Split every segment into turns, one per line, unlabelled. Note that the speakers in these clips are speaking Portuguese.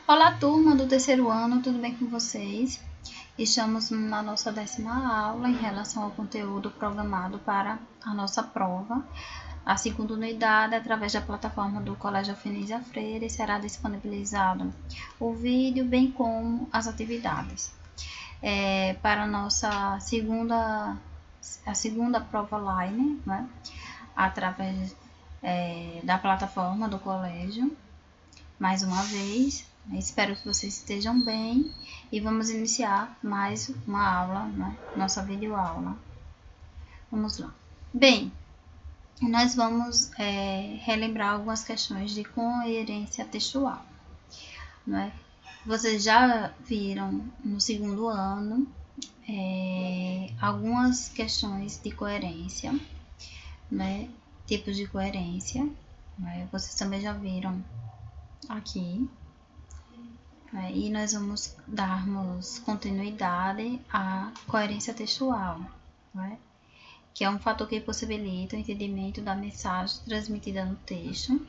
Olá, turma do terceiro ano, tudo bem com vocês? Estamos na nossa 10ª aula em relação ao conteúdo programado para a nossa prova. A segunda unidade, através da plataforma do Colégio Alfenísia Freire, será disponibilizado o vídeo, bem como as atividades. Para a nossa segunda prova online, né? Através da plataforma do colégio. Mais uma vez, espero que vocês estejam bem e vamos iniciar mais uma aula, né? Nossa videoaula. Vamos lá. Bem, nós vamos relembrar algumas questões de coerência textual, né? Vocês já viram no segundo ano algumas questões de coerência, né? Tipos de coerência, né? Vocês também já viram aqui. E nós vamos darmos continuidade à coerência textual, né? Que é um fator que possibilita o entendimento da mensagem transmitida no texto,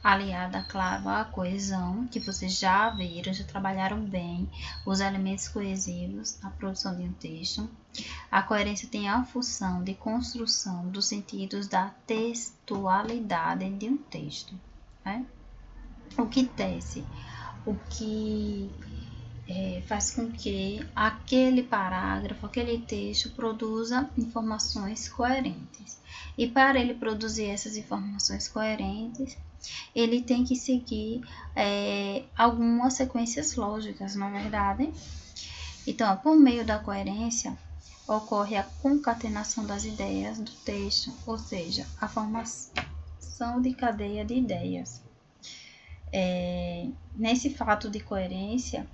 aliada, claro, à coesão, que vocês já viram, já trabalharam bem os elementos coesivos na produção de um texto. A coerência tem a função de construção dos sentidos da textualidade de um texto, né? O que tece? O que faz com que aquele parágrafo, aquele texto produza informações coerentes. E para ele produzir essas informações coerentes, ele tem que seguir algumas sequências lógicas, não é verdade? Então, por meio da coerência, ocorre a concatenação das ideias do texto, ou seja, a formação de cadeia de ideias. Nesse fato de coerência,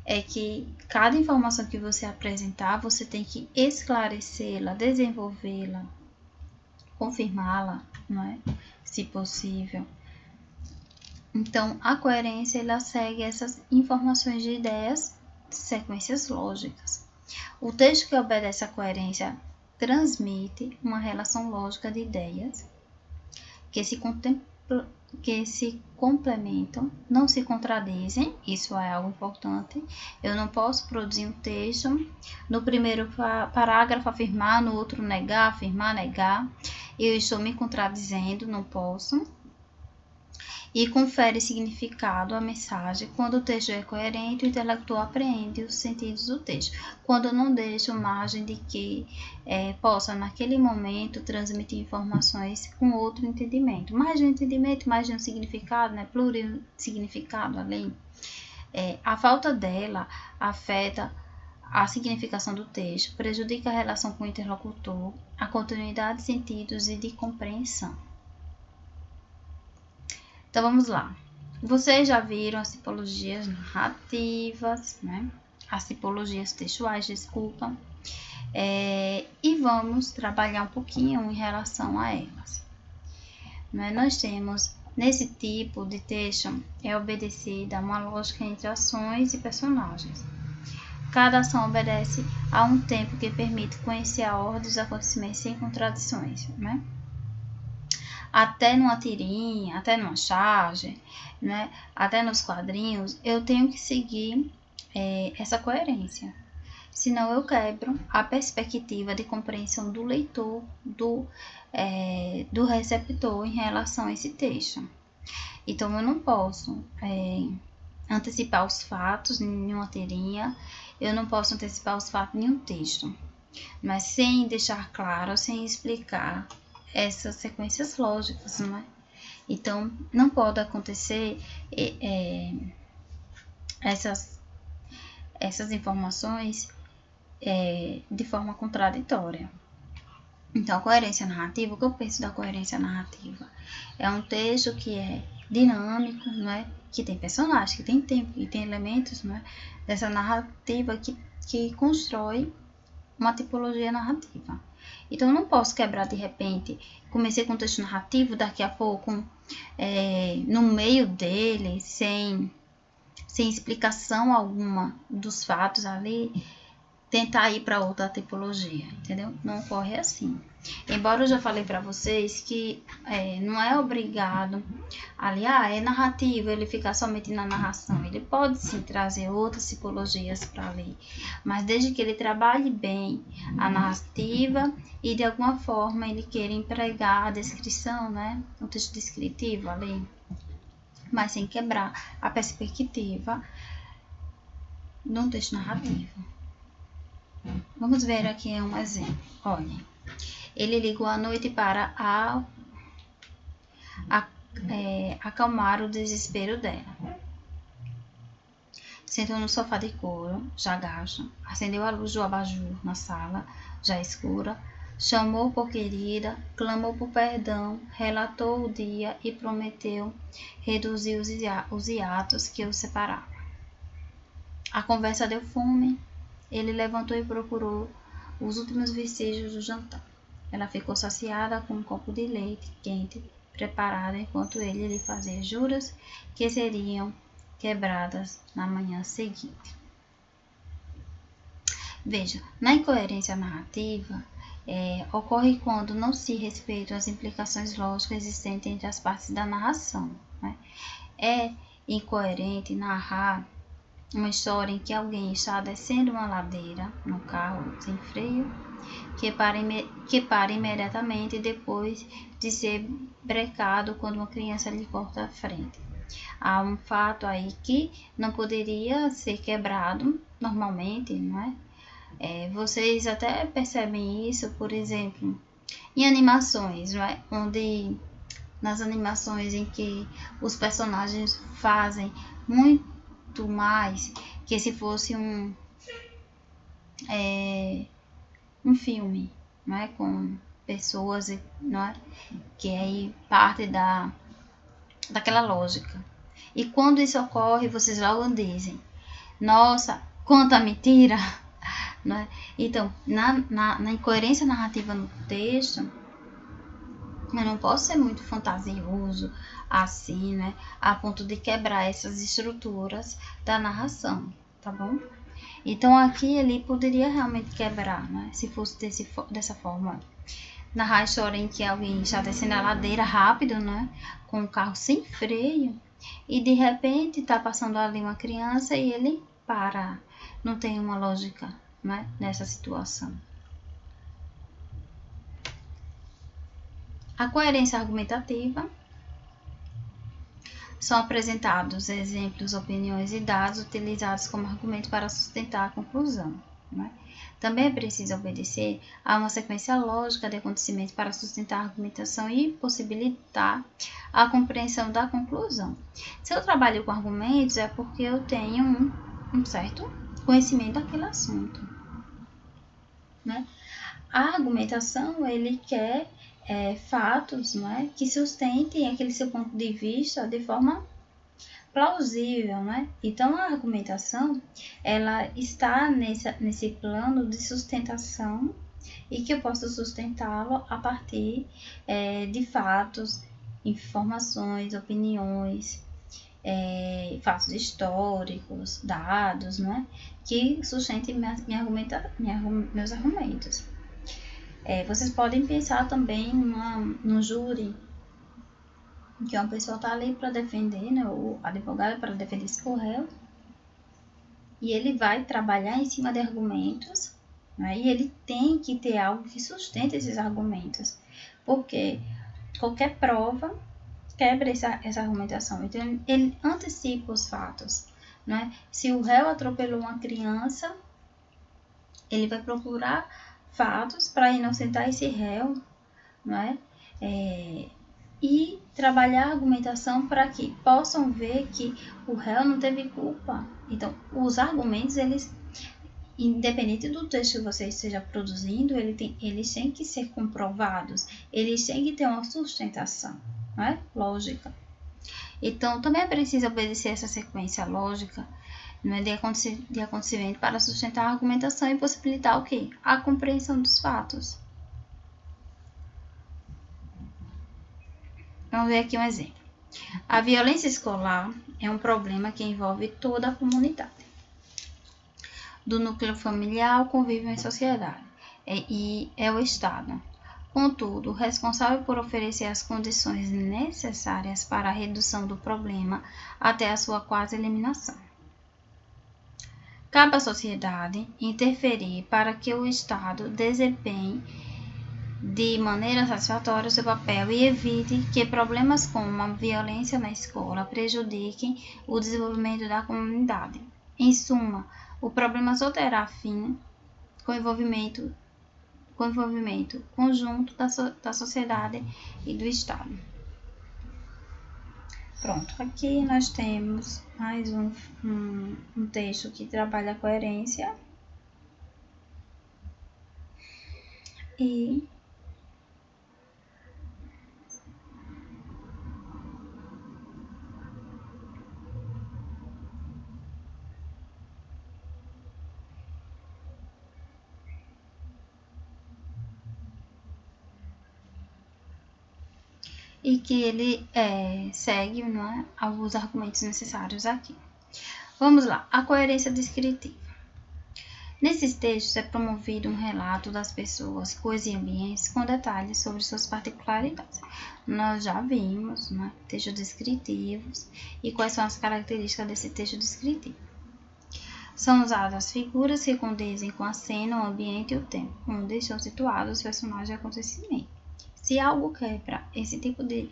é que cada informação que você apresentar, você tem que esclarecê-la, desenvolvê-la, confirmá-la, não é? Se possível. Então, a coerência, ela segue essas informações de ideias, sequências lógicas. O texto que obedece à coerência transmite uma relação lógica de ideias que se complementam, não se contradizem, isso é algo importante. Eu não posso produzir um texto, no primeiro parágrafo afirmar, no outro negar, afirmar, negar. Eu estou me contradizendo, não posso. E confere significado à mensagem. Quando o texto é coerente, o intelectual apreende os sentidos do texto. Quando eu não deixo margem de que possa, naquele momento, transmitir informações com outro entendimento. Mais de um entendimento, mais de um significado, né? Plurissignificado ali. A falta dela afeta a significação do texto, prejudica a relação com o interlocutor, a continuidade de sentidos e de compreensão. Então, vamos lá. Vocês já viram as tipologias narrativas, né? As tipologias textuais, desculpa. E vamos trabalhar um pouquinho em relação a elas. Nós temos, nesse tipo de texto, é obedecida uma lógica entre ações e personagens. Cada ação obedece a um tempo que permite conhecer a ordem dos acontecimentos sem contradições, né? Até numa tirinha, até numa charge, né? Até nos quadrinhos, eu tenho que seguir essa coerência. Senão eu quebro a perspectiva de compreensão do leitor, do receptor em relação a esse texto. Então, eu não posso antecipar os fatos em uma tirinha, eu não posso antecipar os fatos em um texto, mas sem deixar claro, sem explicar essas sequências lógicas, não é? Então, não pode acontecer essas informações de forma contraditória. Então, a coerência narrativa, o que eu penso da coerência narrativa? É um texto que é dinâmico, não é? Que tem personagens, que tem tempo, que tem elementos, não é? Dessa narrativa que constrói uma tipologia narrativa. Então, eu não posso quebrar de repente, comecei com um texto narrativo, daqui a pouco, no meio dele, sem explicação alguma dos fatos ali, tentar ir para outra tipologia, entendeu? Não ocorre assim. Embora eu já falei para vocês que não é obrigado, ali, é narrativo, ele ficar somente na narração. Ele pode sim trazer outras tipologias para ler, mas desde que ele trabalhe bem a narrativa e de alguma forma ele queira empregar a descrição, né? O texto descritivo ali, mas sem quebrar a perspectiva do texto narrativo. Vamos ver aqui um exemplo. Olhem, ele ligou à noite para acalmar o desespero dela. Sentou no sofá de couro, já gasto, acendeu a luz do abajur na sala, já escura, chamou por querida, clamou por perdão, relatou o dia e prometeu reduzir os hiatos que o separavam. A conversa deu fome. Ele levantou e procurou os últimos vestígios do jantar. Ela ficou saciada com um copo de leite quente preparado enquanto ele lhe fazia juras que seriam quebradas na manhã seguinte. Veja, na incoerência narrativa, ocorre quando não se respeitam as implicações lógicas existentes entre as partes da narração. Né? É incoerente narrar uma história em que alguém está descendo uma ladeira no carro sem freio, que para imediatamente depois de ser brecado quando uma criança lhe corta a frente. Há um fato aí que não poderia ser quebrado normalmente, não é? Vocês até percebem isso, por exemplo, em animações, não é? Onde nas animações em que os personagens fazem muito mais que se fosse um filme, não é? Com pessoas, não é? Que aí parte daquela lógica. E quando isso ocorre, vocês logo dizem, nossa, quanta mentira! Não é? Então, na incoerência narrativa no texto, eu não posso ser muito fantasioso assim, né? A ponto de quebrar essas estruturas da narração, tá bom? Então, aqui ele poderia realmente quebrar, né? Se fosse dessa forma. Narrar a história em que alguém está descendo a ladeira rápido, né? Com um carro sem freio. E de repente está passando ali uma criança e ele para. Não tem uma lógica, né? Nessa situação. A coerência argumentativa. São apresentados exemplos, opiniões e dados utilizados como argumento para sustentar a conclusão. Né? Também é preciso obedecer a uma sequência lógica de acontecimentos para sustentar a argumentação e possibilitar a compreensão da conclusão. Se eu trabalho com argumentos, é porque eu tenho um certo conhecimento daquele assunto. Né? A argumentação, ele quer fatos, né, que sustentem aquele seu ponto de vista de forma plausível, né? Então, a argumentação, ela está nesse plano de sustentação e que eu posso sustentá-lo a partir de fatos, informações, opiniões, fatos históricos, dados, né? Que sustentem meus argumentos. Vocês podem pensar também num júri, que uma pessoa está ali para defender, né, o advogado para defender esse réu, e ele vai trabalhar em cima de argumentos, né, e ele tem que ter algo que sustente esses argumentos, porque qualquer prova quebra essa argumentação. Então, ele antecipa os fatos. Né? Se o réu atropelou uma criança, ele vai procurar fatos para inocentar esse réu, não é? E trabalhar a argumentação para que possam ver que o réu não teve culpa. Então, os argumentos, eles, independente do texto que você esteja produzindo, eles têm que ser comprovados, eles têm que ter uma sustentação, não é? Lógica. Então, também é preciso obedecer essa sequência lógica, não é, de acontecimento para sustentar a argumentação e possibilitar o quê? A compreensão dos fatos. Vamos ver aqui um exemplo. A violência escolar é um problema que envolve toda a comunidade. do núcleo familiar ao convívio em sociedade, e é o Estado. Contudo, o responsável por oferecer as condições necessárias para a redução do problema até a sua quase eliminação. Cabe à sociedade interferir para que o Estado desempenhe de maneira satisfatória o seu papel e evite que problemas como a violência na escola prejudiquem o desenvolvimento da comunidade. Em suma, o problema só terá fim com o envolvimento conjunto da sociedade e do Estado. Pronto, aqui nós temos mais um texto que trabalha a coerência e que ele segue, né, alguns argumentos necessários aqui. Vamos lá, a coerência descritiva. Nesses textos é promovido um relato das pessoas, coisas e ambientes com detalhes sobre suas particularidades. Nós já vimos, né, textos descritivos e quais são as características desse texto descritivo. São usadas figuras que condizem com a cena, o ambiente e o tempo, onde estão situados os personagens e acontecimentos. Se algo quebra esse tipo de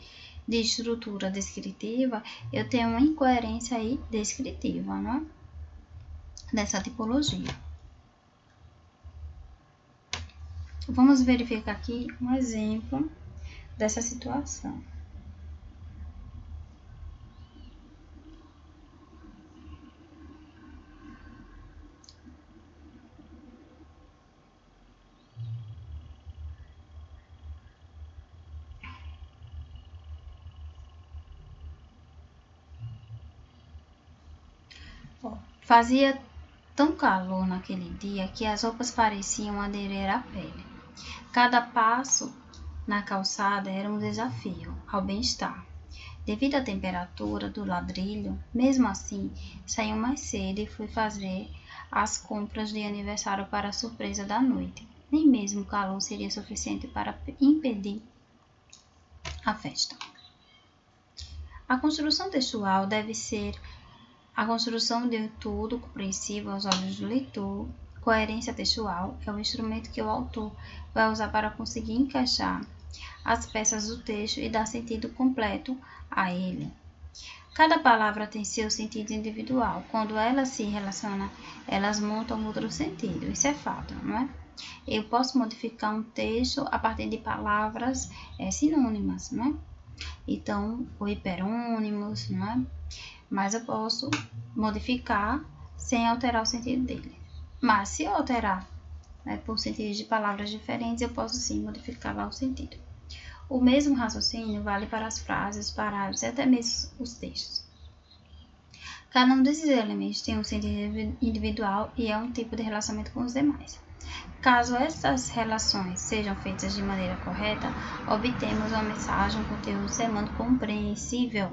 estrutura descritiva, eu tenho uma incoerência aí descritiva, né? Dessa tipologia. Vamos verificar aqui um exemplo dessa situação. Fazia tão calor naquele dia que as roupas pareciam aderir à pele. Cada passo na calçada era um desafio ao bem-estar. Devido à temperatura do ladrilho, mesmo assim, saí mais cedo e fui fazer as compras de aniversário para a surpresa da noite. Nem mesmo o calor seria suficiente para impedir a festa. A construção textual deve ser a construção de tudo compreensível aos olhos do leitor. Coerência textual é o instrumento que o autor vai usar para conseguir encaixar as peças do texto e dar sentido completo a ele. Cada palavra tem seu sentido individual. Quando elas se relacionam, elas montam outro sentido. Isso é fato, não é? Eu posso modificar um texto a partir de palavras sinônimas, não é? Então, ou hiperônimos, não é? Mas eu posso modificar sem alterar o sentido dele. Mas se eu alterar, né, por sentidos de palavras diferentes, eu posso sim modificar lá o sentido. O mesmo raciocínio vale para as frases, parágrafos e até mesmo os textos. Cada um desses elementos tem um sentido individual e é um tipo de relacionamento com os demais. Caso essas relações sejam feitas de maneira correta, obtemos uma mensagem, um conteúdo semântico compreensível.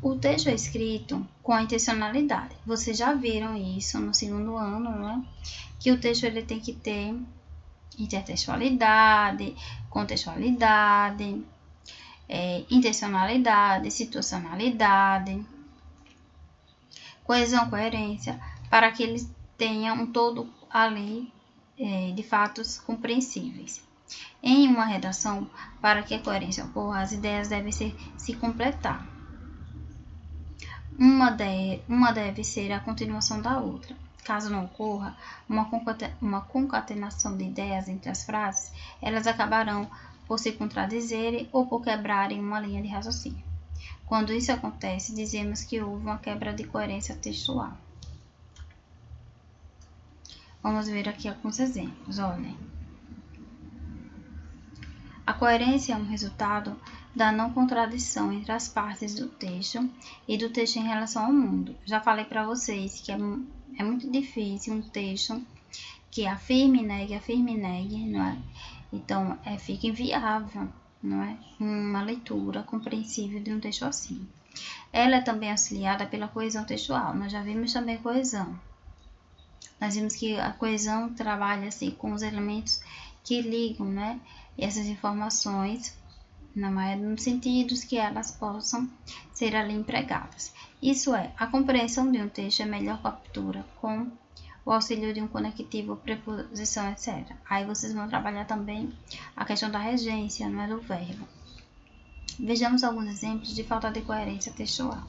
O texto é escrito com a intencionalidade. Vocês já viram isso no segundo ano, né? Que o texto ele tem que ter intertextualidade, contextualidade, intencionalidade, situacionalidade, coesão, coerência, para que eles tenham um todo ali de fatos compreensíveis. Em uma redação, para que a coerência ocorra, as ideias devem se completar. Uma deve ser a continuação da outra. Caso não ocorra uma concatenação de ideias entre as frases, elas acabarão por se contradizerem ou por quebrarem uma linha de raciocínio. Quando isso acontece, dizemos que houve uma quebra de coerência textual. Vamos ver aqui alguns exemplos. Olhem. A coerência é um resultado da não contradição entre as partes do texto e do texto em relação ao mundo. Já falei para vocês que é muito difícil um texto que afirme e negue, não é? Então, fica inviável, não é? Uma leitura compreensível de um texto assim. Ela é também auxiliada pela coesão textual. Nós já vimos também a coesão. Nós vimos que a coesão trabalha assim com os elementos que ligam, né, essas informações nos sentidos que elas possam ser ali empregadas. Isso é, a compreensão de um texto é melhor captura com o auxílio de um conectivo, preposição, etc. Aí vocês vão trabalhar também a questão da regência, não é, do verbo. Vejamos alguns exemplos de falta de coerência textual.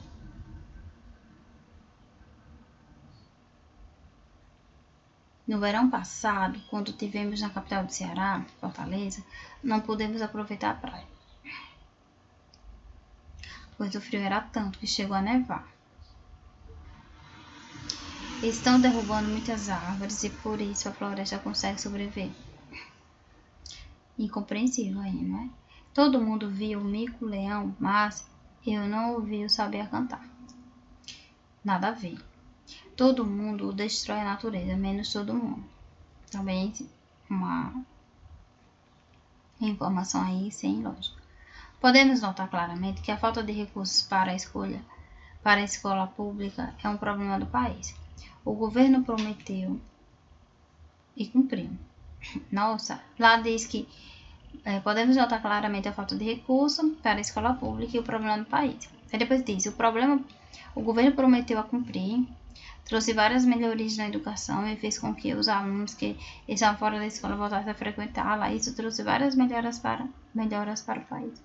No verão passado, quando tivemos na capital do Ceará, Fortaleza, não pudemos aproveitar a praia, pois o frio era tanto que chegou a nevar. Estão derrubando muitas árvores e por isso a floresta consegue sobreviver. Incompreensível aí, não é? Todo mundo viu o mico-leão, mas eu não ouvi o saber cantar. Nada a ver. Todo mundo destrói a natureza, menos todo mundo. Também uma informação aí sem lógica. Podemos notar claramente que a falta de recursos para a escola pública é um problema do país. O governo prometeu e cumpriu. Nossa, lá diz que podemos notar claramente a falta de recursos para a escola pública e o problema do país. Aí depois diz, o governo prometeu a cumprir, trouxe várias melhorias na educação e fez com que os alunos que estavam fora da escola voltassem a frequentá-la. Isso trouxe várias melhoras para o país.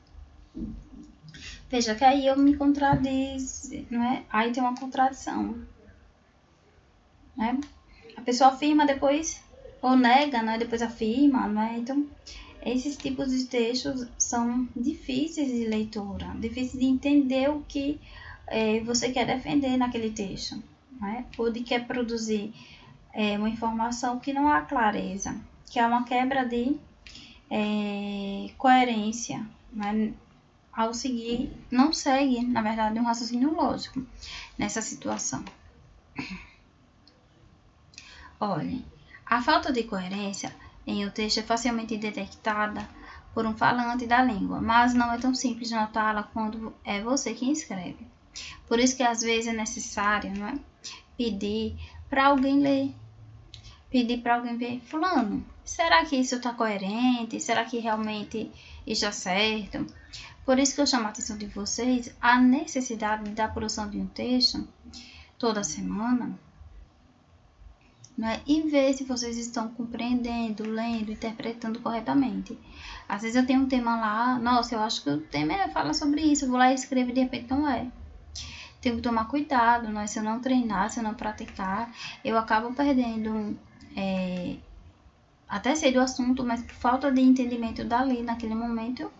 Veja que aí eu me contradiz, não é? Aí tem uma contradição, né? A pessoa afirma depois, ou nega, né? Depois afirma, né? Então, esses tipos de textos são difíceis de leitura, difíceis de entender o que você quer defender naquele texto, né? Ou de quer produzir uma informação que não há clareza, que é uma quebra de coerência, né? Ao seguir, não segue, na verdade, um raciocínio lógico nessa situação. Olhem, a falta de coerência em um texto é facilmente detectada por um falante da língua, mas não é tão simples de notá-la quando é você quem escreve. Por isso que às vezes é necessário, não é, pedir para alguém ler, pedir para alguém ver, fulano, será que isso está coerente? Será que realmente está certo? Por isso que eu chamo a atenção de vocês a necessidade da produção de um texto toda semana, né? E ver se vocês estão compreendendo, lendo, interpretando corretamente. Às vezes eu tenho um tema lá, nossa, eu acho que o tema fala sobre isso, eu vou lá e escrevo e de repente não é. Tenho que tomar cuidado, né? Se eu não treinar, se eu não praticar, eu acabo perdendo, até sei do assunto, mas por falta de entendimento dali, naquele momento, eu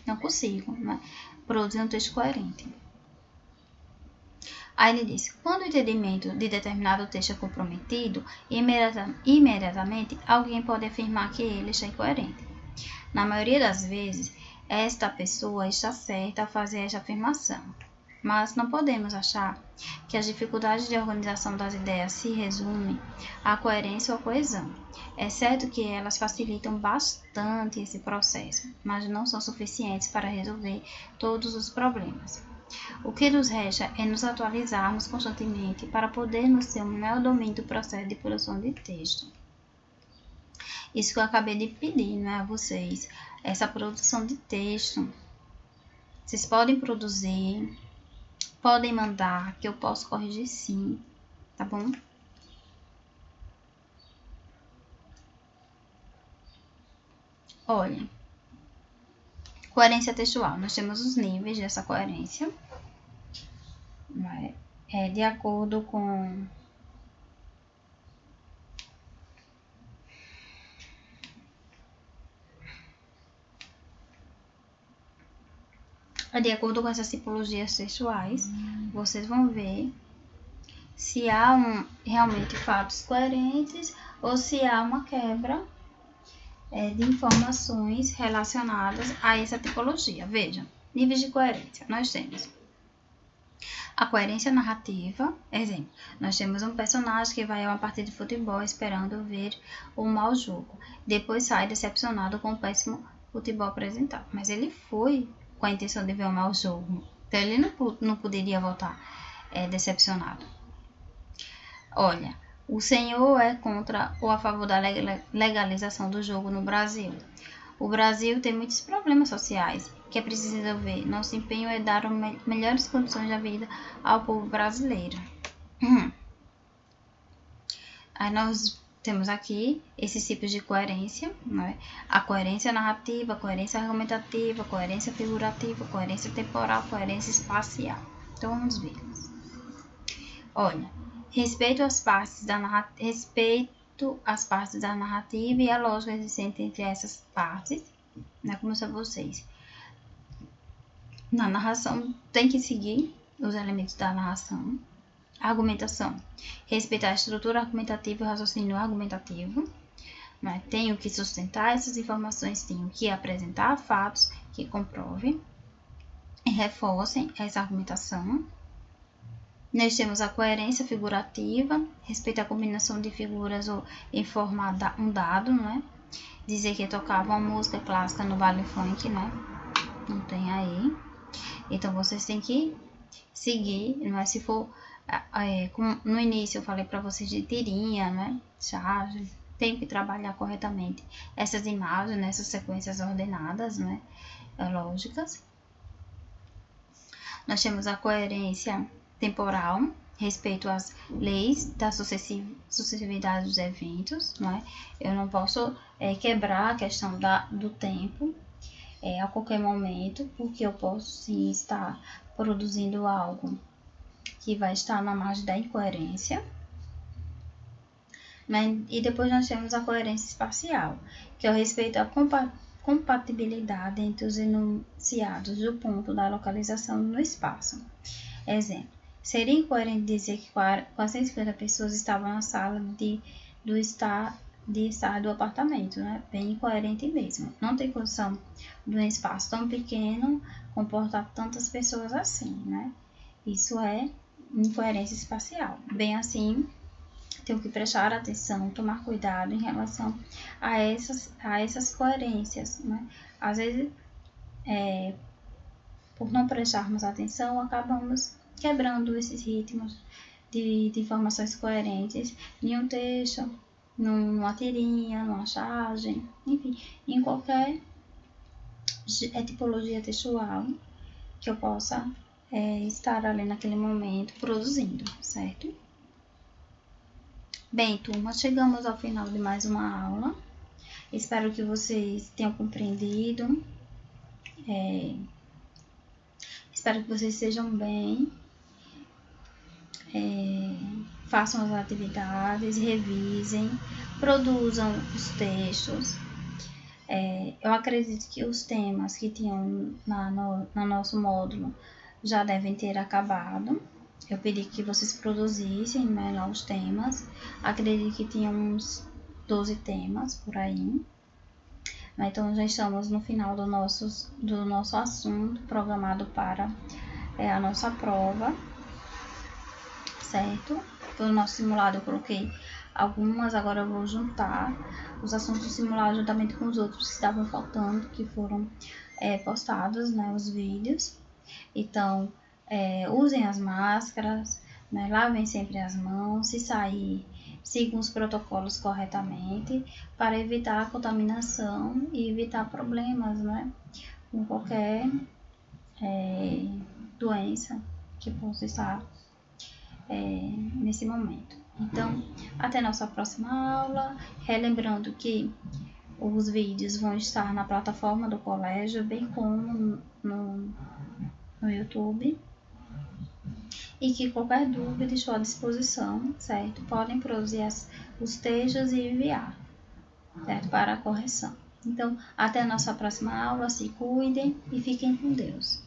não consigo, né, produzir um texto coerente. Aí ele diz, quando o entendimento de determinado texto é comprometido, imediatamente alguém pode afirmar que ele está incoerente. Na maioria das vezes, esta pessoa está certa ao fazer esta afirmação. Mas não podemos achar que as dificuldades de organização das ideias se resumem à coerência ou à coesão. É certo que elas facilitam bastante esse processo, mas não são suficientes para resolver todos os problemas. O que nos resta é nos atualizarmos constantemente para podermos ter um melhor domínio do processo de produção de texto. Isso que eu acabei de pedir, né, a vocês, essa produção de texto. Vocês podem produzir, podem mandar, que eu posso corrigir sim, tá bom? Olha, coerência textual. Nós temos os níveis dessa coerência, né? De acordo com essas tipologias textuais, vocês vão ver se há realmente fatos coerentes ou se há uma quebra de informações relacionadas a essa tipologia. Vejam, níveis de coerência. Nós temos a coerência narrativa. Exemplo, nós temos um personagem que vai a uma partida de futebol esperando ver um mau jogo. Depois sai decepcionado com o péssimo futebol apresentado. Mas ele foi com a intenção de ver um mau jogo. Então ele não poderia voltar decepcionado. Olha, o senhor é contra ou a favor da legalização do jogo no Brasil? O Brasil tem muitos problemas sociais que é preciso resolver. Nosso empenho é dar melhores condições de vida ao povo brasileiro. Aí nós temos aqui esses tipos de coerência, né? A coerência narrativa, a coerência argumentativa, a coerência figurativa, a coerência temporal, a coerência espacial. Então vamos ver. Olha, respeito às partes da narrativa e a lógica existente entre essas partes, né? Como são vocês. Na narração tem que seguir os elementos da narração. Argumentação. Respeitar a estrutura argumentativa e o raciocínio argumentativo. Né? Tenho que sustentar essas informações, tenho que apresentar fatos que comprovem e reforcem essa argumentação. Nós temos a coerência figurativa, respeitar a combinação de figuras ou informar um dado, né? Dizer que tocava uma música clássica no baile funk, né? Não tem aí. Então, vocês têm que seguir, não é? Se for, no início eu falei para vocês de tirinha, né? Charge, tem que trabalhar corretamente essas imagens, nessas sequências ordenadas, né? Lógicas. Nós temos a coerência temporal, respeito às leis da sucessividade dos eventos, né? Eu não posso quebrar a questão do tempo a qualquer momento, porque eu posso sim estar produzindo algo que vai estar na margem da incoerência. Né? E depois nós temos a coerência espacial, que é o respeito à compatibilidade entre os enunciados do ponto da localização no espaço. Exemplo, seria incoerente dizer que 450 pessoas estavam na sala de estar do apartamento, né? Bem incoerente mesmo. Não tem condição de um espaço tão pequeno comportar tantas pessoas assim, né? Isso é incoerência espacial. Bem assim, tenho que prestar atenção, tomar cuidado em relação a essas coerências, né? Às vezes, por não prestarmos atenção, acabamos quebrando esses ritmos de informações coerentes em um texto, numa tirinha, numa charge, enfim, em qualquer tipologia textual que eu possa estar ali naquele momento produzindo, certo? Bem, turma, chegamos ao final de mais uma aula. Espero que vocês tenham compreendido. Espero que vocês estejam bem. Façam as atividades, revisem, produzam os textos. Eu acredito que os temas que tinham no nosso módulo já devem ter acabado. Eu pedi que vocês produzissem, né, lá os temas. Acredito que tinha uns 12 temas por aí. Então, já estamos no final do nosso assunto programado para a nossa prova, certo? No nosso simulado eu coloquei algumas, agora eu vou juntar os assuntos do simulado juntamente com os outros que estavam faltando, que foram postados, né, os vídeos. Então, usem as máscaras, né, lavem sempre as mãos, se sair, sigam os protocolos corretamente para evitar a contaminação e evitar problemas, né, com qualquer doença que possa estar nesse momento. Então, até nossa próxima aula. Relembrando que os vídeos vão estar na plataforma do colégio, bem como no YouTube. E que qualquer dúvida estou à disposição, certo? Podem produzir os textos e enviar, certo? Para a correção. Então, até a nossa próxima aula. Se cuidem e fiquem com Deus.